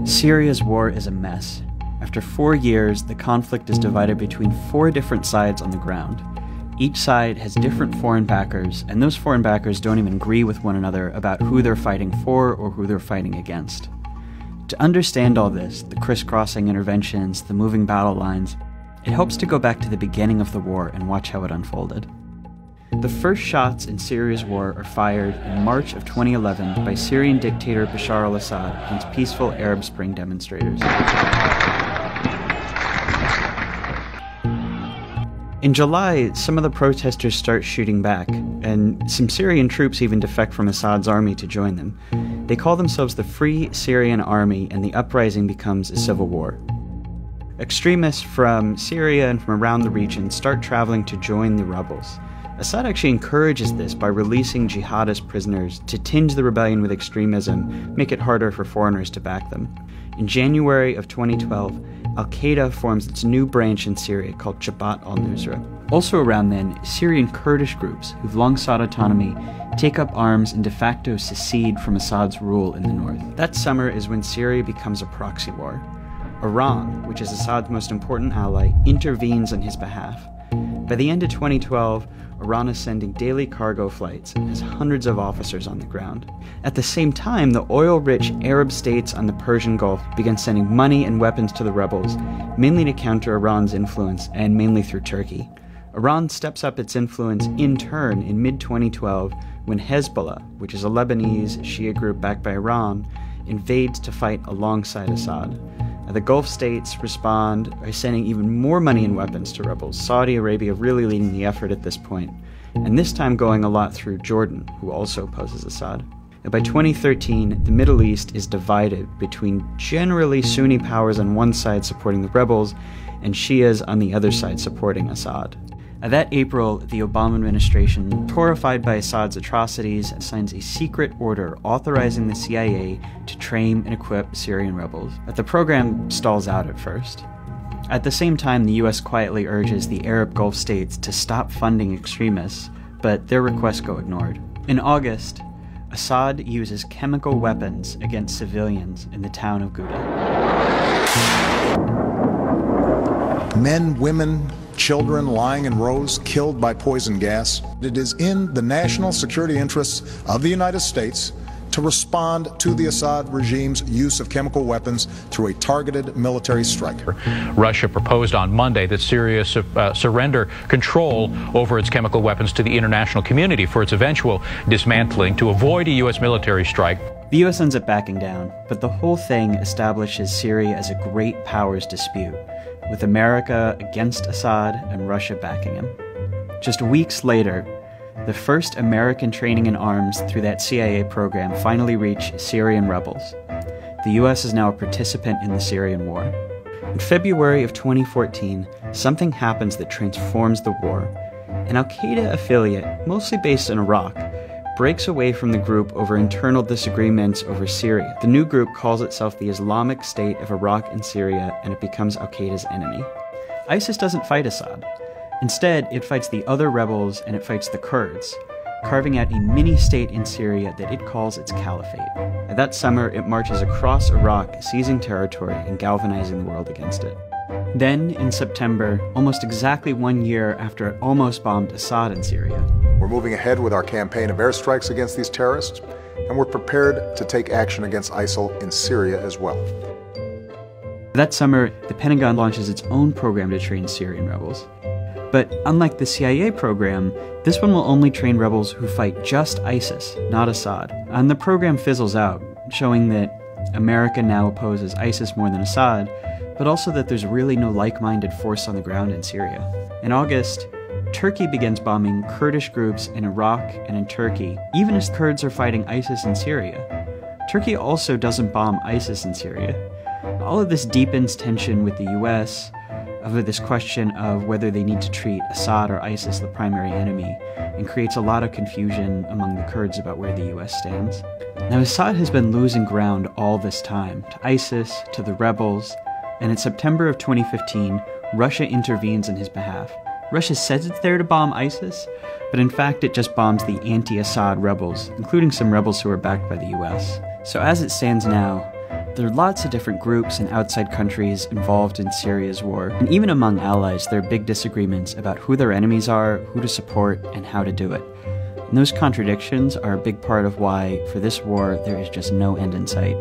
Syria's war is a mess. After 4 years, the conflict is divided between 4 different sides on the ground. Each side has different foreign backers, and those foreign backers don't even agree with one another about who they're fighting for or who they're fighting against. To understand all this, the crisscrossing interventions, the moving battle lines, it helps to go back to the beginning of the war and watch how it unfolded. The first shots in Syria's war are fired in March of 2011 by Syrian dictator Bashar al-Assad against peaceful Arab Spring demonstrators. In July, some of the protesters start shooting back, and some Syrian troops even defect from Assad's army to join them. They call themselves the Free Syrian Army, and the uprising becomes a civil war. Extremists from Syria and from around the region start traveling to join the rebels. Assad actually encourages this by releasing jihadist prisoners to tinge the rebellion with extremism, make it harder for foreigners to back them. In January of 2012, Al-Qaeda forms its new branch in Syria called Jabhat al-Nusra. Also around then, Syrian Kurdish groups, who've long sought autonomy, take up arms and de facto secede from Assad's rule in the north. That summer is when Syria becomes a proxy war. Iran, which is Assad's most important ally, intervenes on his behalf. By the end of 2012, Iran is sending daily cargo flights and has hundreds of officers on the ground. At the same time, the oil-rich Arab states on the Persian Gulf began sending money and weapons to the rebels, mainly to counter Iran's influence and mainly through Turkey. Iran steps up its influence in turn in mid-2012 when Hezbollah, which is a Lebanese Shia group backed by Iran, invades to fight alongside Assad. The Gulf states respond by sending even more money and weapons to rebels, Saudi Arabia really leading the effort at this point, and this time going a lot through Jordan, who also opposes Assad. And by 2013, the Middle East is divided between generally Sunni powers on one side supporting the rebels, and Shias on the other side supporting Assad. That April, the Obama administration, horrified by Assad's atrocities, signs a secret order authorizing the CIA to train and equip Syrian rebels. But the program stalls out at first. At the same time, the US quietly urges the Arab Gulf states to stop funding extremists, but their requests go ignored. In August, Assad uses chemical weapons against civilians in the town of Ghouta. Men, women, children lying in rows, killed by poison gas. It is in the national security interests of the United States to respond to the Assad regime's use of chemical weapons through a targeted military strike. Russia proposed on Monday that Syria surrender control over its chemical weapons to the international community for its eventual dismantling to avoid a U.S. military strike. The US ends up backing down, but the whole thing establishes Syria as a great powers dispute, with America against Assad and Russia backing him. Just weeks later, the first American training in arms through that CIA program finally reached Syrian rebels. The US is now a participant in the Syrian war. In February of 2014, something happens that transforms the war. An Al-Qaeda affiliate, mostly based in Iraq, breaks away from the group over internal disagreements over Syria. The new group calls itself the Islamic State of Iraq and Syria, and it becomes Al-Qaeda's enemy. ISIS doesn't fight Assad. Instead, it fights the other rebels and it fights the Kurds, carving out a mini-state in Syria that it calls its caliphate. And that summer, it marches across Iraq, seizing territory and galvanizing the world against it. Then, in September, almost exactly 1 year after it almost bombed Assad in Syria, We're moving ahead with our campaign of airstrikes against these terrorists, and we're prepared to take action against ISIL in Syria as well. that summer, the Pentagon launches its own program to train Syrian rebels. But unlike the CIA program, this one will only train rebels who fight just ISIS, not Assad. And the program fizzles out, showing that America now opposes ISIS more than Assad, but also that there's really no like-minded force on the ground in Syria. In August, Turkey begins bombing Kurdish groups in Iraq and in Turkey, even as Kurds are fighting ISIS in Syria. Turkey also doesn't bomb ISIS in Syria. All of this deepens tension with the US over this question of whether they need to treat Assad or ISIS the primary enemy, and creates a lot of confusion among the Kurds about where the US stands. Now, Assad has been losing ground all this time, to ISIS, to the rebels, and in September of 2015, Russia intervenes on his behalf. Russia says it's there to bomb ISIS, but in fact it just bombs the anti-Assad rebels, including some rebels who are backed by the US. So as it stands now, There are lots of different groups and outside countries involved in Syria's war, and even among allies there are big disagreements about who their enemies are, who to support, and how to do it. And those contradictions are a big part of why, for this war, there is just no end in sight.